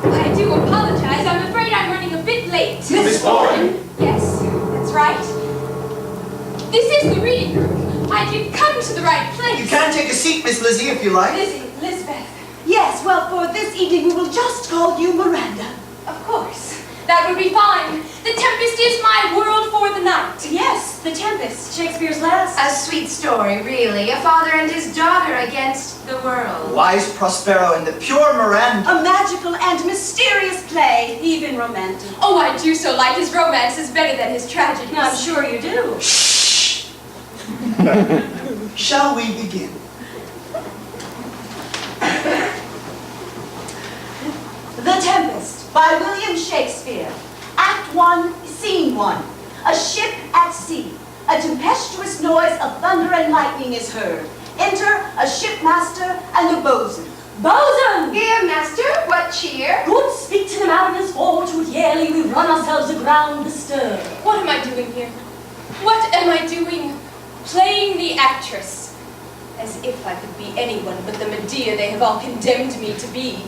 I do apologize. I'm afraid I'm running a bit late. Miss Borden? Yes, that's right. This is the reading room. I did come to the right place. You can take a seat, Miss Lizzie, if you like. Elizabeth. Yes, well, for this evening we will just call you Miranda. Of course. That would be fine. The Tempest is my world for the night. Yes, the Tempest, Shakespeare's last. A sweet story, really. A father and his daughter against the world. Wise Prospero and the pure Miranda. A magical and mysterious play, even romantic. Oh, I do so like his romances better than his tragedies. I'm sure you do. Shh! Shall we begin? The Tempest, by William Shakespeare. Act 1, Scene 1. A ship at sea. A tempestuous noise of thunder and lightning is heard. Enter a shipmaster and a boatswain. Boatswain! Here, master, what cheer? Good, speak to the mariners forward to yearly we run ourselves aground the stern. What am I doing here? What am I doing? Playing the actress. As if I could be anyone but the Medea they have all condemned me to be.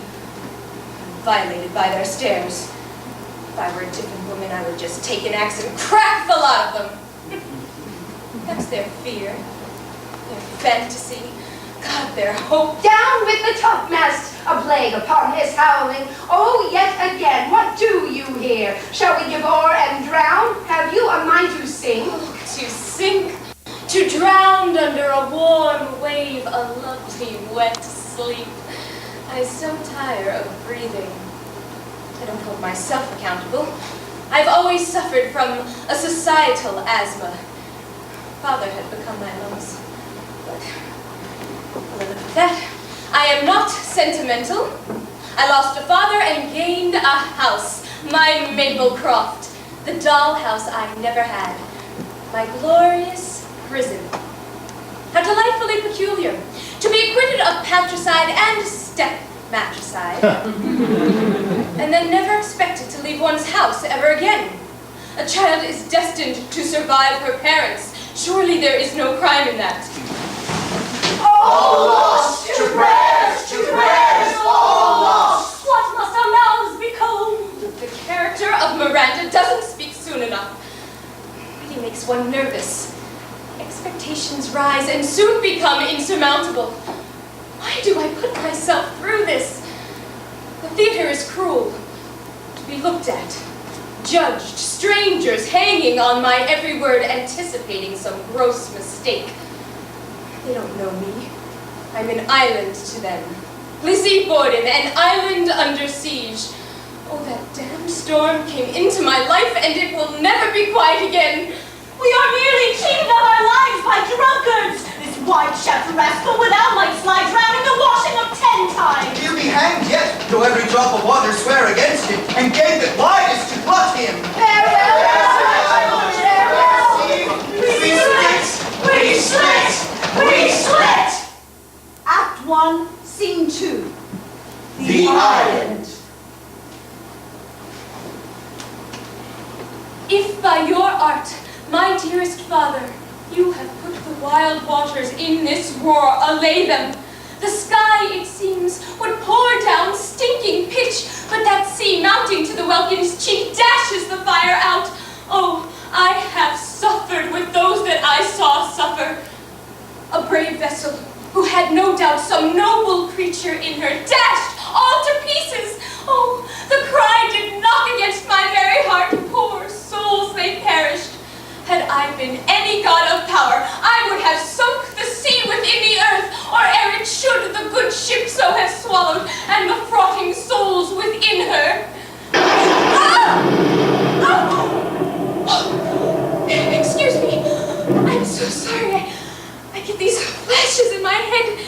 Violated by their stares. If I were a different woman, I would just take an axe and crack the lot of them. That's their fear, their fantasy, God, their hope. Down with the topmast, a plague upon his howling. Oh, yet again, what do you here? Shall we give o'er and drown? Have you a mind to sing? Oh, to sink, to drown under a warm wave, a lovely wet sleep. I so tire of breathing. I don't hold myself accountable. I've always suffered from a societal asthma. Father had become my lungs. But enough of that. I am not sentimental. I lost a father and gained a house. My Maplecroft. The dollhouse I never had. My glorious prison. How delightfully peculiar. To be acquitted of patricide and step-matricide. And then never expected to leave one's house ever again. A child is destined to survive her parents. Surely there is no crime in that. All lost! To prayers! All lost! What must our mouths behold? The character of Miranda doesn't speak soon enough. It really makes one nervous. Expectations rise and soon become insurmountable. Why do I put myself through this? The theater is cruel. To be looked at, judged, strangers hanging on my every word, anticipating some gross mistake. They don't know me. I'm an island to them. Lizzie Borden, an island under siege. Oh, that damned storm came into my life and it will never be quiet again. We are merely cheated of our lives by drunkards. This wide-shafted rascal without might slide drowning the washing of 10 times. He'll be hanged yet, though every drop of water swear against him, and gave it widest to glut him. Farewell! We split! Act 1, Scene 2. The island. If by your art, my dearest father, you have put the wild waters in this roar, allay them. The sky, it seems, would pour down stinking pitch, but that sea mounting to the welkin's cheek dashes the fire out. Oh, I have suffered with those that I saw suffer. A brave vessel who had no doubt some noble creature in her dashed all to pieces. Oh, the cry did knock against my very heart. Poor souls, they perished. Had I been any god of power, I would have sunk the sea within the earth, or ere it should the good ship so have swallowed, and the frothing souls within her. Excuse me. I'm so sorry. I get these flashes in my head.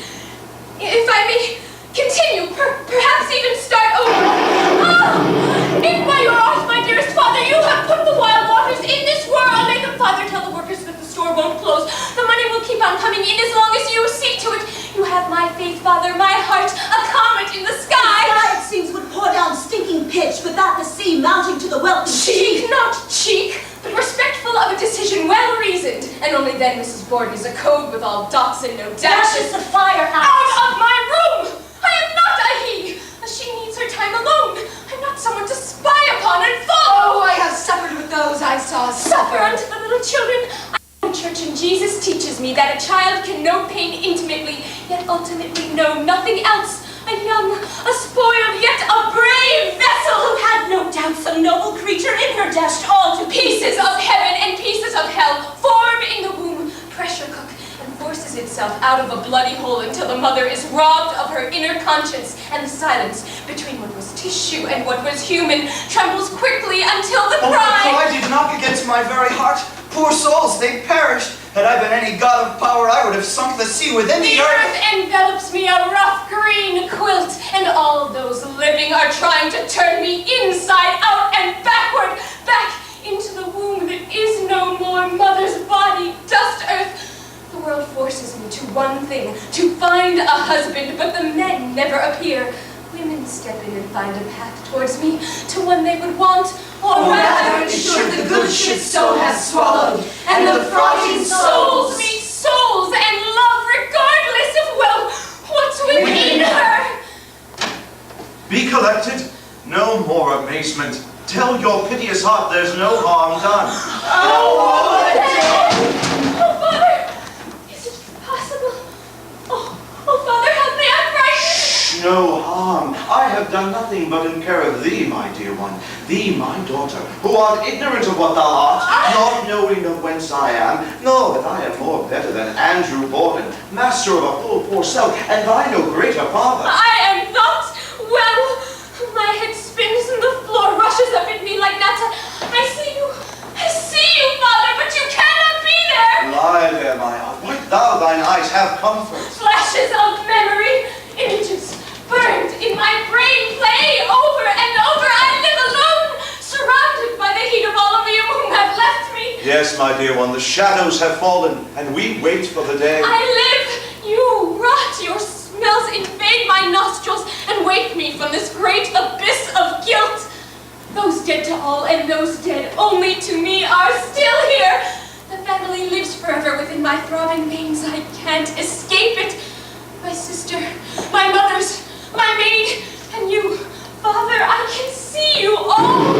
If I may continue, perhaps even start over. If by your art, my dearest father, you have put the wild waters in this roar, may the father tell the workers that the store won't close. The money will keep on coming in as long as you see to it. You have my faith, father, my heart, a comet in the sky. The sky, it seems, would pour down stinking pitch, but that the sea mounting to the welkin's Cheek, not cheek, but respectful of a decision well reasoned. And only then Mrs. Borden is a code with all dots and no dashes. dashes the fire out. Out of my room! I am not a he! She needs her time alone. me that a child can know pain intimately, yet ultimately know nothing else. A young, a spoiled, yet a brave vessel Who had no doubts a noble creature in her dashed all to pieces of heaven and pieces of hell form in the womb, pressure cook, and forces itself out of a bloody hole until the mother is robbed of her inner conscience, and the silence between what was tissue and what was human trembles quickly until the Oh, the cry. cry did knock against my very heart. Poor souls, they perished. Had I been any god of power, I would have sunk the sea within the The earth envelops me a rough green quilt, and all those living are trying to turn me inside out and backward, back into the womb that is no more mother's body, dust earth. The world forces me to one thing, to find a husband, but the men never appear. Women step in and find a path towards me, to one they would want, or rather ensure the good ship so has swallowed, and the frothing souls meet souls and love regardless of, well, what's within her. Be collected, no more amazement. Tell your piteous heart there's no harm done. Oh, Father, is it possible? Oh, Father, help me, I'm frightened. No harm. I have done nothing but in care of thee, my dear one. Thee, my daughter, who art ignorant of what thou art, not knowing of whence I am, know that I am more better than Andrew Borden, master of a full poor self, and thy no greater father. I am not well. My head spins and the floor rushes up at me like gnats. I see you, Father, but you cannot be there. Lie there, my heart. Wipe thou thine eyes, have comfort. Flashes of memory, images burned in my brain play over and over. I live alone, surrounded by the heat of all of you whom have left me. Yes, my dear one, the shadows have fallen, and we wait for the day. I live, you rot, your smells invade my nostrils and wake me from this great abyss of guilt. Those dead to all and those dead only to me are still here. The family lives forever within my throbbing veins. I can't escape it. My sister, my mother's, my maid, and you, Father, I can see you all.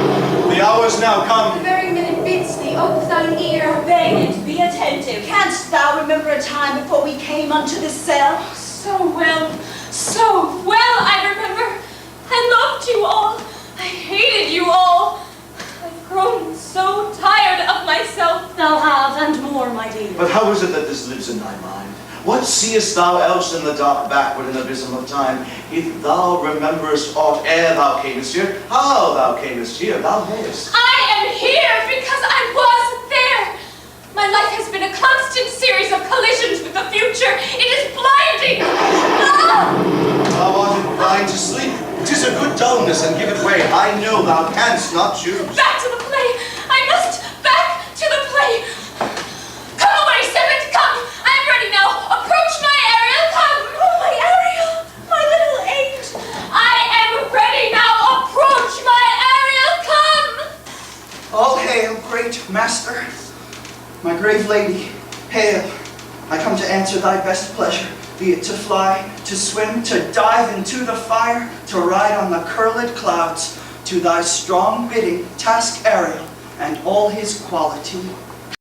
The hour's now The come. very minute bids thee, ope thine ear. Obey and be attentive. Canst thou remember a time before we came unto this cell? So well I remember. I loved you all. I hated you all. I've grown so tired of myself. Thou have, and more, my dear. But how is it that this lives in thy mind? What seest thou else in the dark backward and abysm of time? If thou rememberest aught ere thou camest here, how thou camest here, thou mayest. I am here because I was there. My life has been a constant series of collisions with the future. It is blinding. Ah! Thou art inclined to sleep. 'Tis a good dullness, and give it way. I know thou canst not choose. Back to the play. I must back to the play. Come away, servant, come. I'm ready now. Approach my Ariel, come. Oh, my Ariel, my little angel. I am ready now. Approach my Ariel, come. All hail, great master. My grave lady, hail. I come to answer thy best pleasure, be it to fly, to swim, to dive into the fire, to ride on the curled clouds, to thy strong bidding, task Ariel, and all his quality